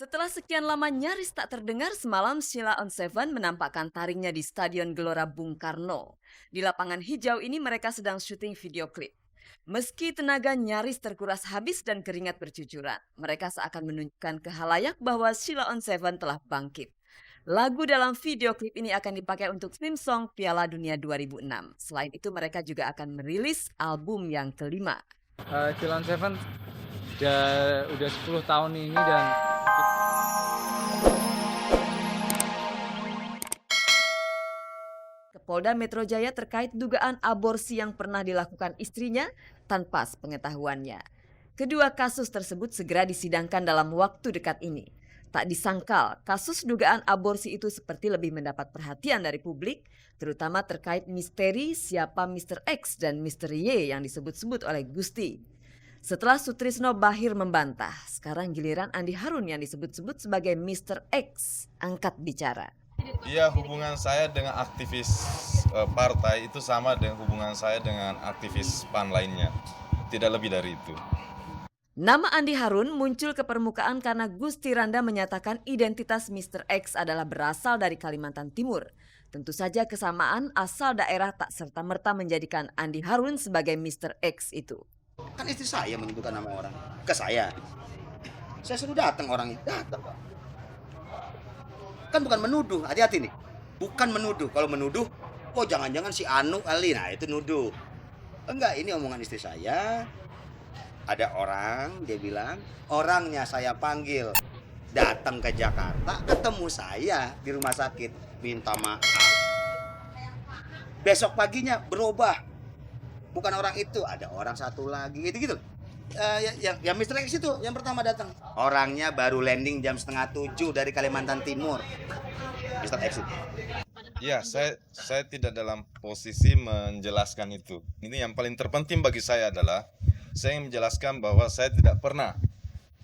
Setelah sekian lama nyaris tak terdengar, semalam Sheila on Seven menampakkan taringnya di Stadion Gelora Bung Karno. Di lapangan hijau ini mereka sedang syuting video klip. Meski tenaga nyaris terkuras habis dan keringat bercucuran, mereka seakan menunjukkan ke halayak bahwa Sheila on Seven telah bangkit. Lagu dalam video klip ini akan dipakai untuk theme song Piala Dunia 2006. Selain itu mereka juga akan merilis album yang kelima. Cilon Seven udah 10 tahun ini dan Ke Polda Metro Jaya terkait dugaan aborsi yang pernah dilakukan istrinya tanpa sepengetahuannya. Kedua kasus tersebut segera disidangkan dalam waktu dekat ini. Tak disangkal, kasus dugaan aborsi itu seperti lebih mendapat perhatian dari publik, terutama terkait misteri siapa Mr. X dan Mr. Y yang disebut-sebut oleh Gusti. Setelah Sutrisno Bahir membantah, sekarang giliran Andi Harun yang disebut-sebut sebagai Mr. X angkat bicara. Iya, hubungan saya dengan aktivis partai itu sama dengan hubungan saya dengan aktivis PAN lainnya. Tidak lebih dari itu. Nama Andi Harun muncul ke permukaan karena Gusti Randa menyatakan identitas Mr. X adalah berasal dari Kalimantan Timur. Tentu saja kesamaan asal daerah tak serta-merta menjadikan Andi Harun sebagai Mr. X itu. Kan istri saya menyebutkan nama orang ke saya. Saya suruh datang orangnya, datang Pak. Kan bukan menuduh, hati-hati nih. Bukan menuduh, kalau menuduh, oh jangan-jangan si Anu kali, nah itu nuduh. Enggak, ini omongan istri saya. Ada orang, dia bilang, orangnya saya panggil. Datang ke Jakarta, ketemu saya di rumah sakit, minta maaf. Besok paginya berubah. Bukan orang itu, ada orang satu lagi, gitu-gitu. Yang Mr. X itu yang pertama datang. Orangnya baru landing jam 6:30 dari Kalimantan Timur. Mr. X itu. Ya, saya tidak dalam posisi menjelaskan itu. Ini yang paling terpenting bagi saya adalah saya ingin menjelaskan bahwa saya tidak pernah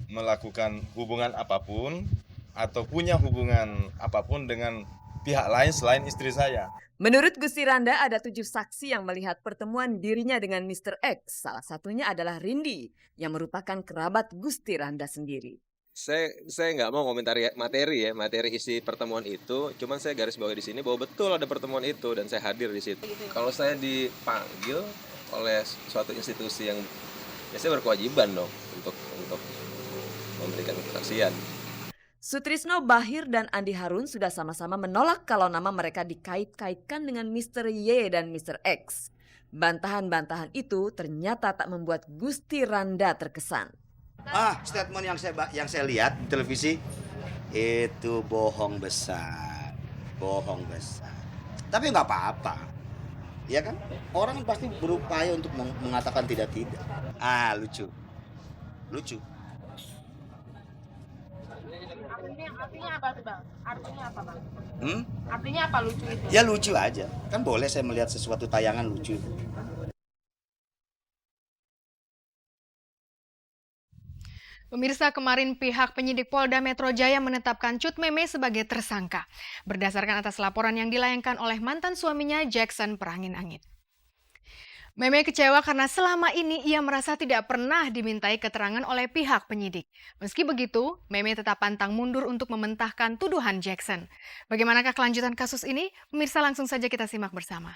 melakukan hubungan apapun atau punya hubungan apapun dengan pihak lain selain istri saya. Menurut Gusti Randa ada 7 saksi yang melihat pertemuan dirinya dengan Mr. X. Salah satunya adalah Rindi yang merupakan kerabat Gusti Randa sendiri. Saya nggak mau komentari materi isi pertemuan itu, cuman saya garis bawahi di sini bahwa betul ada pertemuan itu dan saya hadir di situ. Kalau saya dipanggil oleh suatu institusi yang ya saya berkewajiban dong untuk memberikan kesaksian. Sutrisno Bahir dan Andi Harun sudah sama-sama menolak kalau nama mereka dikait-kaitkan dengan Mr. Y dan Mr. X. Bantahan-bantahan itu ternyata tak membuat Gusti Randa terkesan. Statement yang saya lihat di televisi itu bohong besar. Bohong besar. Tapi nggak apa-apa. Ya kan? Orang pasti berupaya untuk mengatakan tidak-tidak. Lucu. Lucu. Artinya apa tuh Bang? Artinya apa Bang? Hmm? Artinya apa lucu itu? Ya lucu aja. Kan boleh saya melihat sesuatu tayangan lucu. Pemirsa, kemarin pihak penyidik Polda Metro Jaya menetapkan Cut Meme sebagai tersangka berdasarkan atas laporan yang dilayangkan oleh mantan suaminya Jackson Perangin-Angin. Meme kecewa karena selama ini ia merasa tidak pernah dimintai keterangan oleh pihak penyidik. Meski begitu, Meme tetap pantang mundur untuk mementahkan tuduhan Jackson. Bagaimanakah kelanjutan kasus ini? Pemirsa, langsung saja kita simak bersama.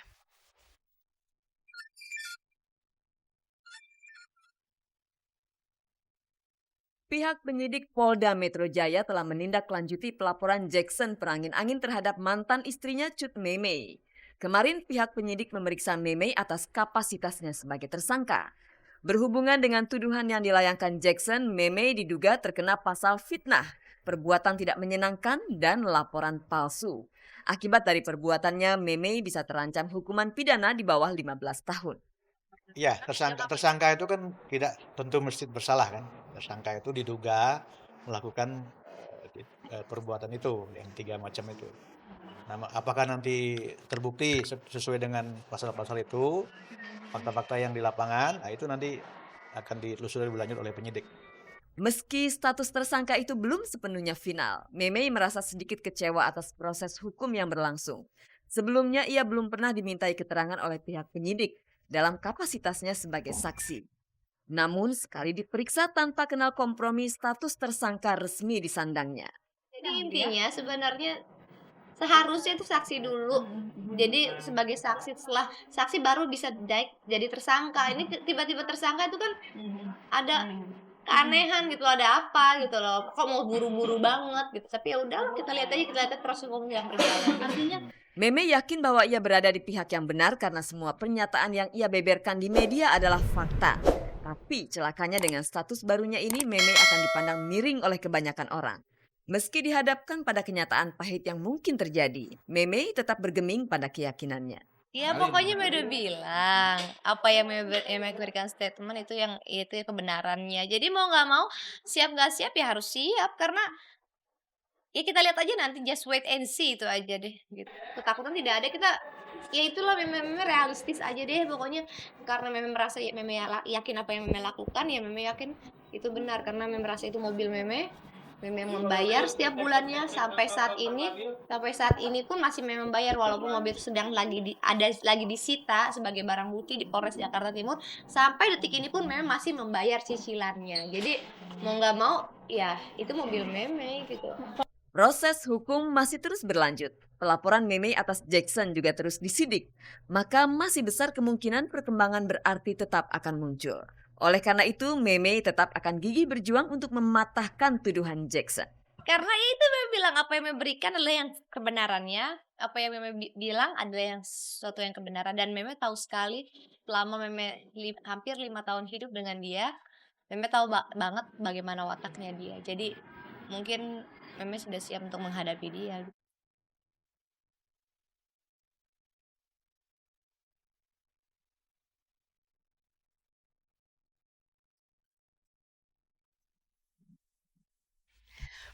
Pihak penyidik Polda Metro Jaya telah menindaklanjuti pelaporan Jackson Perangin-Angin terhadap mantan istrinya Cut Meme. Kemarin pihak penyidik memeriksa Meme atas kapasitasnya sebagai tersangka. Berhubungan dengan tuduhan yang dilayangkan Jackson, Meme diduga terkena pasal fitnah, perbuatan tidak menyenangkan, dan laporan palsu. Akibat dari perbuatannya, Meme bisa terancam hukuman pidana di bawah 15 tahun. Iya, tersangka itu kan tidak tentu mesti bersalah kan. Tersangka itu diduga melakukan perbuatan itu, yang 3 macam itu. Nah, apakah nanti terbukti sesuai dengan pasal-pasal itu, fakta-fakta yang di lapangan, nah itu nanti akan ditelusuri lebih lanjut oleh penyidik. Meski status tersangka itu belum sepenuhnya final, Meme merasa sedikit kecewa atas proses hukum yang berlangsung. Sebelumnya ia belum pernah dimintai keterangan oleh pihak penyidik dalam kapasitasnya sebagai saksi. Namun sekali diperiksa tanpa kenal kompromi, status tersangka resmi disandangnya. Jadi intinya sebenarnya seharusnya itu saksi dulu. Jadi sebagai saksi, setelah saksi baru bisa naik jadi tersangka. Ini tiba-tiba tersangka itu kan ada keanehan gitu, ada apa gitu loh. Kok mau buru-buru banget gitu. Tapi ya udah kita lihat aja proses hukum yang berjalan. Artinya Meme yakin bahwa ia berada di pihak yang benar karena semua pernyataan yang ia beberkan di media adalah fakta. Tapi celakanya dengan status barunya ini, Meme akan dipandang miring oleh kebanyakan orang. Meski dihadapkan pada kenyataan pahit yang mungkin terjadi, Meme tetap bergeming pada keyakinannya. ya pokoknya Meme udah bilang apa yang Meme berikan statement itu kebenarannya. Jadi mau nggak mau, siap nggak siap ya harus siap karena ya kita lihat aja nanti, just wait and see itu aja deh gitu. Ketakutan tidak ada, kita ya itulah Meme realistis aja deh pokoknya, karena Meme merasa Meme yakin apa yang Meme lakukan, ya Meme yakin itu benar karena Meme merasa itu mobil Meme membayar setiap bulannya sampai saat ini pun masih Meme membayar walaupun mobil itu sedang lagi disita sebagai barang bukti di Polres Jakarta Timur. Sampai detik ini pun Meme masih membayar cicilannya. Jadi mau nggak mau ya itu mobil Meme gitu. Proses hukum masih terus berlanjut. Pelaporan Meme atas Jackson juga terus disidik. Maka masih besar kemungkinan perkembangan berarti tetap akan muncul. Oleh karena itu, Meme tetap akan gigih berjuang untuk mematahkan tuduhan Jackson. Karena itu Meme bilang apa yang Meme berikan adalah yang kebenarannya. Apa yang Meme bilang adalah yang sesuatu yang kebenaran. Dan Meme tahu sekali selama Meme hampir 5 tahun hidup dengan dia, Meme tahu banget bagaimana wataknya dia. Jadi mungkin Meme sudah siap untuk menghadapi dia.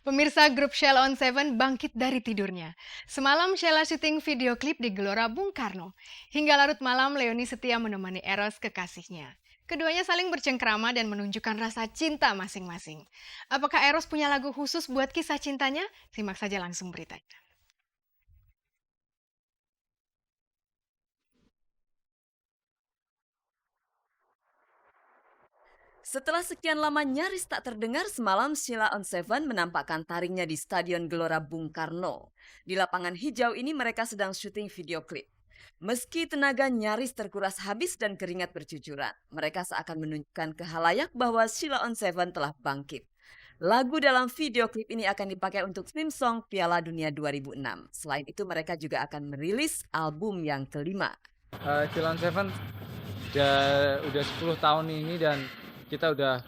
Pemirsa, grup Sheila on 7 bangkit dari tidurnya. Semalam Sheila syuting video klip di Gelora Bung Karno. Hingga larut malam Leony setia menemani Eros kekasihnya. Keduanya saling bercengkrama dan menunjukkan rasa cinta masing-masing. Apakah Eros punya lagu khusus buat kisah cintanya? Simak saja langsung beritanya. Setelah sekian lama nyaris tak terdengar, semalam Sheila on 7 menampakkan taringnya di Stadion Gelora Bung Karno. Di lapangan hijau ini mereka sedang syuting video klip. Meski tenaga nyaris terkuras habis dan keringat bercucuran, mereka seakan menunjukkan ke khalayak bahwa Sheila on 7 telah bangkit. Lagu dalam video klip ini akan dipakai untuk theme song Piala Dunia 2006. Selain itu mereka juga akan merilis album yang kelima. Sheila on 7 udah 10 tahun ini dan kita udah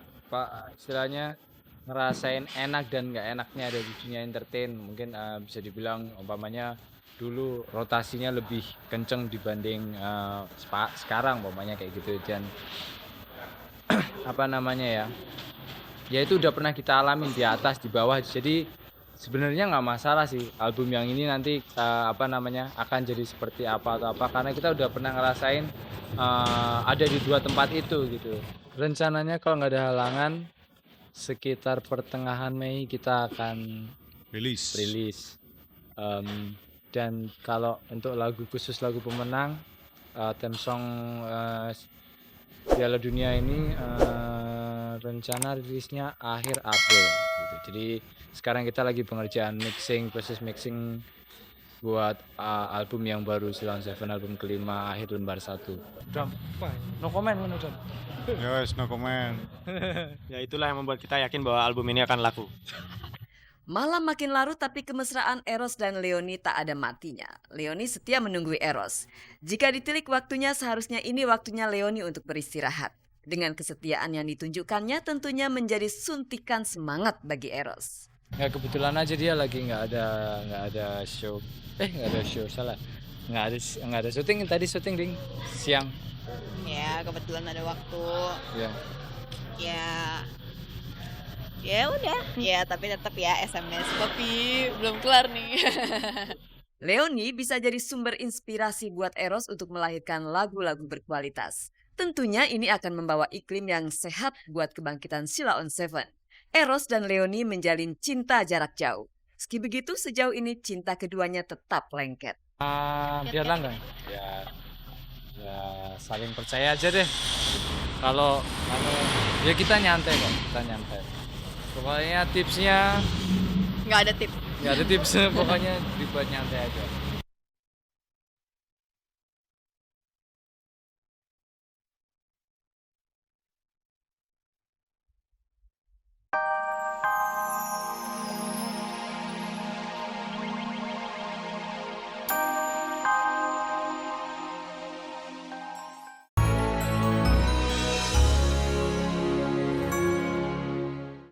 istilahnya ngerasain enak dan nggak enaknya ada di dunia entertain. Mungkin bisa dibilang umpamanya dulu rotasinya lebih kenceng dibanding sekarang umpamanya kayak gitu. Dan apa namanya ya itu udah pernah kita alamin di atas di bawah. Jadi sebenarnya nggak masalah sih album yang ini nanti akan jadi seperti apa atau apa, karena kita udah pernah ngerasain ada di dua tempat itu gitu. Rencananya kalau nggak ada halangan sekitar pertengahan Mei kita akan rilis. Dan kalau untuk lagu khusus, lagu pemenang, theme song Piala Dunia ini rencana rilisnya akhir April gitu. Jadi sekarang kita lagi pengerjaan proses mixing buat album yang baru, Sheila on 7 album kelima akhir lembar 1. No comment mana Dam? Yes, no comment. Ya itulah yang membuat kita yakin bahwa album ini akan laku. Malam makin larut tapi kemesraan Eros dan Leony tak ada matinya. Leony setia menunggu Eros. Jika ditilik waktunya, seharusnya ini waktunya Leony untuk beristirahat. Dengan kesetiaan yang ditunjukkannya tentunya menjadi suntikan semangat bagi Eros. Ya kebetulan aja dia lagi nggak ada show. Nggak ada syuting, tadi syuting ding siang. Ya kebetulan ada waktu. Ya. Ya udah. Ya tapi tetap ya SMS Poppy belum kelar nih. Leony bisa jadi sumber inspirasi buat Eros untuk melahirkan lagu-lagu berkualitas. Tentunya ini akan membawa iklim yang sehat buat kebangkitan Sheila on 7. Eros dan Leony menjalin cinta jarak jauh. Meski begitu, sejauh ini cinta keduanya tetap lengket. Biar langgang. Ya saling percaya aja deh. Kalau ya kita nyantai kok, kita nyantai. Pokoknya tipsnya Nggak ada tips. nggak ada tips, pokoknya dibuat nyantai aja.